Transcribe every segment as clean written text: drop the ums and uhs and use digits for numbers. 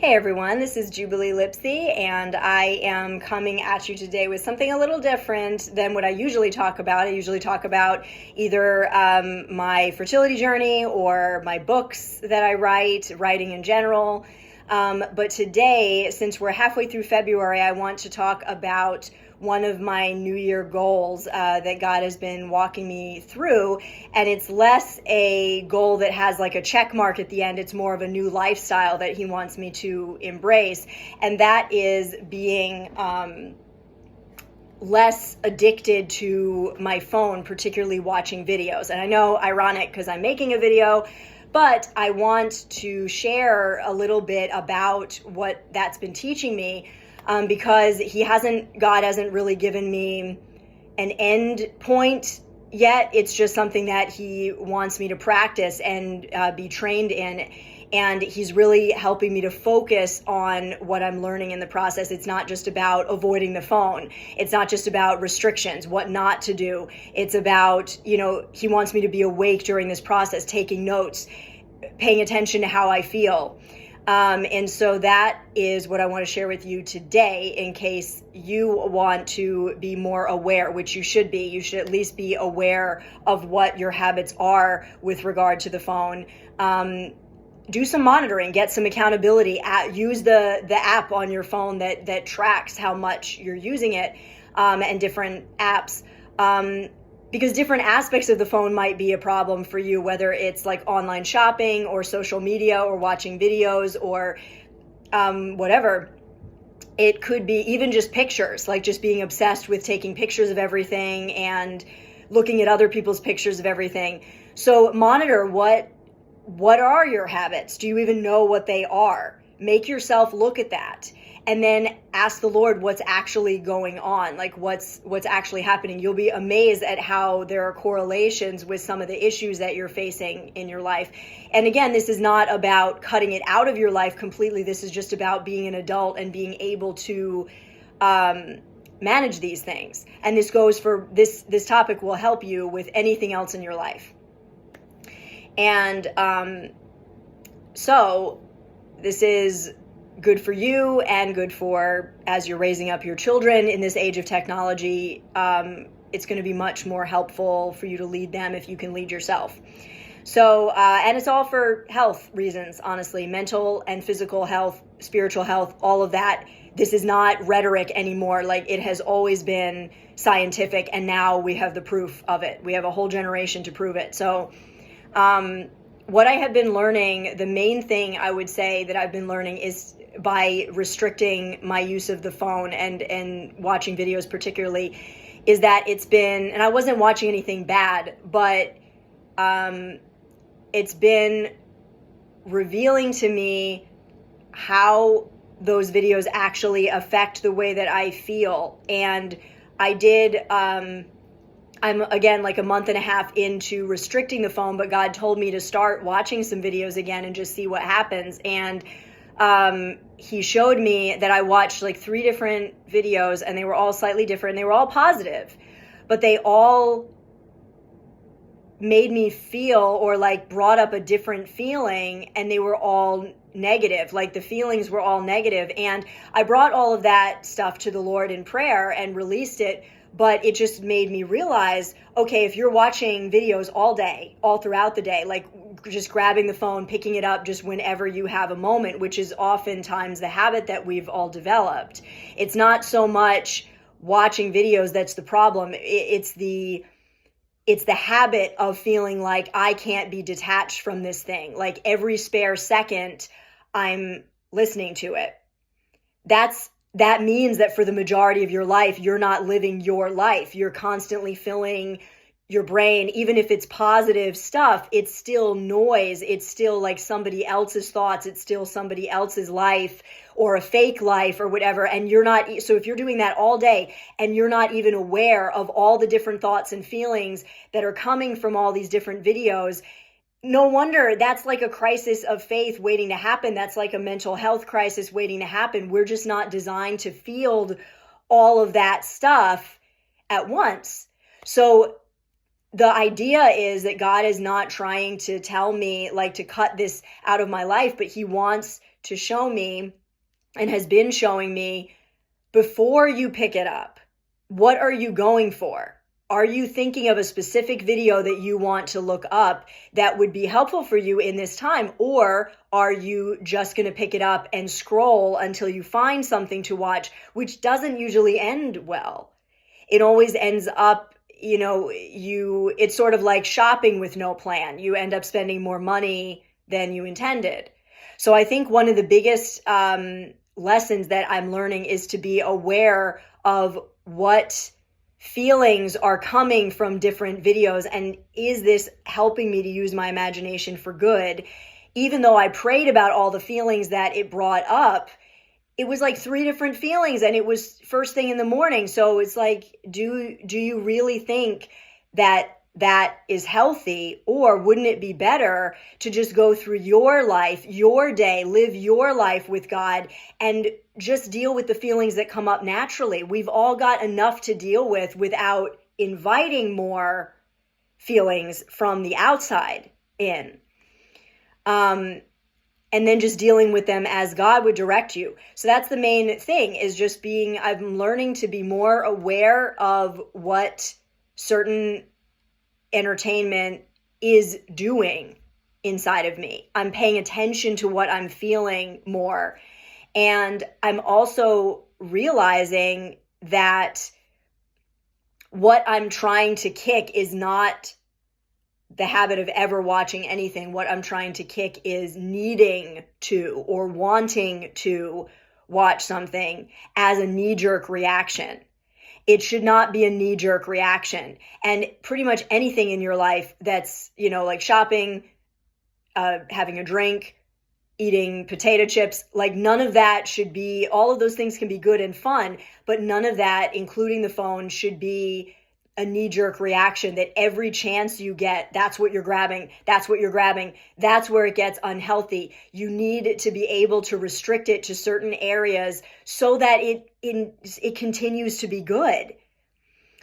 Hey everyone, this is Jubilee Lipsy, and I am coming at you today with something a little different than what I usually talk about. I usually talk about either my fertility journey or my books that I write, writing in general. But today, since we're halfway through February, I want to talk about one of my New Year goals that God has been walking me through. And it's less a goal that has like a check mark at the end. It's more of a new lifestyle that He wants me to embrace. And that is being less addicted to my phone, particularly watching videos. And I know, ironic, because I'm making a video, but I want to share a little bit about what that's been teaching me, because God hasn't really given me an end point yet. It's just something that He wants me to practice and be trained in. And He's really helping me to focus on what I'm learning in the process. It's not just about avoiding the phone. It's not just about restrictions, what not to do. It's about, He wants me to be awake during this process, taking notes, paying attention to how I feel. And so that is what I want to share with you today, in case you want to be more aware, which you should be. You should at least be aware of what your habits are with regard to the phone. Do some monitoring, get some accountability, use the app on your phone that tracks how much you're using it, and different apps, because different aspects of the phone might be a problem for you, whether it's like online shopping or social media or watching videos or whatever. It could be even just pictures, like just being obsessed with taking pictures of everything and looking at other people's pictures of everything. So monitor what are your habits? Do you even know what they are? Make yourself look at that, and then ask the Lord what's actually going on, like what's actually happening. You'll be amazed at how there are correlations with some of the issues that you're facing in your life. And again, this is not about cutting it out of your life completely. This is just about being an adult and being able to manage these things. And this goes for this topic will help you with anything else in your life. And so this is good for you and good for, as you're raising up your children in this age of technology, it's going to be much more helpful for you to lead them if you can lead yourself. So, and it's all for health reasons, honestly, mental and physical health, spiritual health, all of that. This is not rhetoric anymore. Like, it has always been scientific, and now we have the proof of it. We have a whole generation to prove it. So, what I have been learning, the main thing I would say that I've been learning is by restricting my use of the phone and watching videos particularly, is that it's been, and I wasn't watching anything bad, but it's been revealing to me how those videos actually affect the way that I feel. And I did, I'm again like a month and a half into restricting the phone, but God told me to start watching some videos again and just see what happens. And He showed me that I watched like 3 different videos, and they were all slightly different. They were all positive, but they all made me feel, or like brought up a different feeling, and they were all negative. Like the feelings were all negative. And I brought all of that stuff to the Lord in prayer and released it. But it just made me realize, okay, if you're watching videos all day, all throughout the day, like just grabbing the phone, picking it up just whenever you have a moment, which is oftentimes the habit that we've all developed. It's not so much watching videos that's the problem. It's the habit of feeling like I can't be detached from this thing. Like every spare second, I'm listening to it. That means that for the majority of your life, you're not living your life. You're constantly filling your brain. Even if it's positive stuff, it's still noise. It's still like somebody else's thoughts. It's still somebody else's life or a fake life or whatever. And you're not, so if you're doing that all day and you're not even aware of all the different thoughts and feelings that are coming from all these different videos, no wonder that's like a crisis of faith waiting to happen. That's like a mental health crisis waiting to happen. We're just not designed to field all of that stuff at once. So the idea is that God is not trying to tell me, like, to cut this out of my life, but he wants to show me, and has been showing me, before you pick it up, what are you going for? Are you thinking of a specific video that you want to look up that would be helpful for you in this time? Or are you just going to pick it up and scroll until you find something to watch, which doesn't usually end well? It always ends up, it's sort of like shopping with no plan. You end up spending more money than you intended. So I think one of the biggest lessons that I'm learning is to be aware of what feelings are coming from different videos, and is this helping me to use my imagination for good? Even though I prayed about all the feelings that it brought up, it was like 3 different feelings, and it was first thing in the morning. So it's like, do you really think that is healthy? Or wouldn't it be better to just go through your life, your day, live your life with God, and just deal with the feelings that come up naturally? We've all got enough to deal with without inviting more feelings from the outside in. And then just dealing with them as God would direct you. So that's the main thing, is just I'm learning to be more aware of what certain entertainment is doing inside of me. I'm paying attention to what I'm feeling more. And I'm also realizing that what I'm trying to kick is not the habit of ever watching anything. What I'm trying to kick is needing to or wanting to watch something as a knee-jerk reaction. It should not be a knee-jerk reaction. And pretty much anything in your life that's, like shopping, having a drink, eating potato chips, like none of that should be, all of those things can be good and fun, but none of that, including the phone, should be a knee-jerk reaction that every chance you get, that's what you're grabbing, that's what you're grabbing. That's where it gets unhealthy. You need to be able to restrict it to certain areas so that it continues to be good,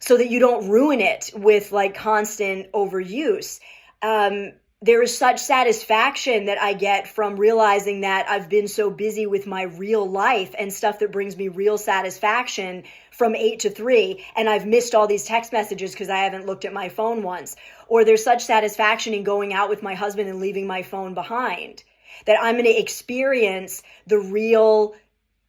so that you don't ruin it with like constant overuse. There is such satisfaction that I get from realizing that I've been so busy with my real life and stuff that brings me real satisfaction from 8 to 3, and I've missed all these text messages because I haven't looked at my phone once. Or there's such satisfaction in going out with my husband and leaving my phone behind, that I'm going to experience the real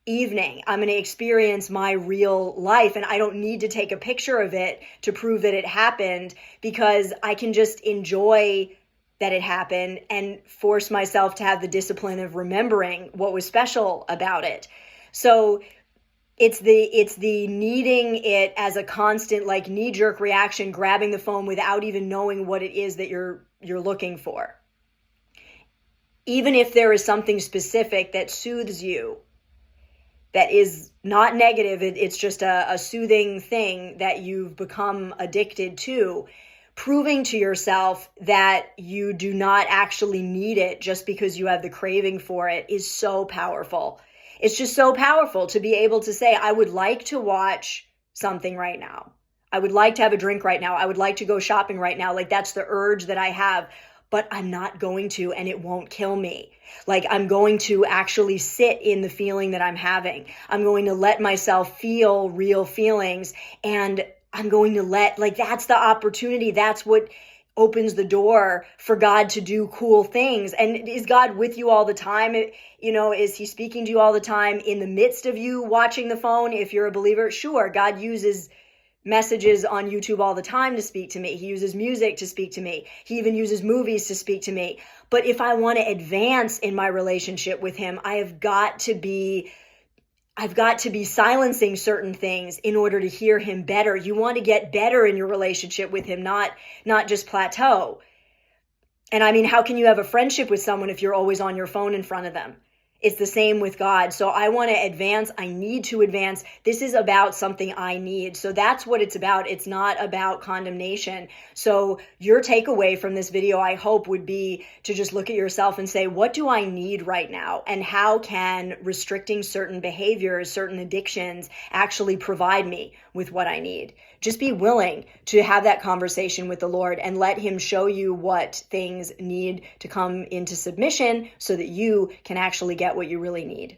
evening. I'm going to experience my real life, and I don't need to take a picture of it to prove that it happened, because I can just enjoy that it happened and force myself to have the discipline of remembering what was special about it. So it's the needing it as a constant, like, knee-jerk reaction, grabbing the phone without even knowing what it is that you're looking for. Even if there is something specific that soothes you, that is not negative, it's just a soothing thing that you've become addicted to, proving to yourself that you do not actually need it just because you have the craving for it is so powerful. It's just so powerful to be able to say, I would like to watch something right now. I would like to have a drink right now. I would like to go shopping right now. Like, that's the urge that I have, but I'm not going to, and it won't kill me. Like, I'm going to actually sit in the feeling that I'm having. I'm going to let myself feel real feelings, and I'm going to that's the opportunity. That's what opens the door for God to do cool things. And is God with you all the time? Is he speaking to you all the time in the midst of you watching the phone? If you're a believer, sure, God uses messages on YouTube all the time to speak to me. He uses music to speak to me. He even uses movies to speak to me. But if I want to advance in my relationship with him, I've got to be silencing certain things in order to hear him better. You want to get better in your relationship with him, not just plateau. And I mean, how can you have a friendship with someone if you're always on your phone in front of them? It's the same with God. So I want to advance. I need to advance. This is about something I need. So that's what it's about. It's not about condemnation. So your takeaway from this video, I hope, would be to just look at yourself and say, what do I need right now? And how can restricting certain behaviors, certain addictions actually provide me with what I need? Just be willing to have that conversation with the Lord and let him show you what things need to come into submission so that you can actually get what you really need.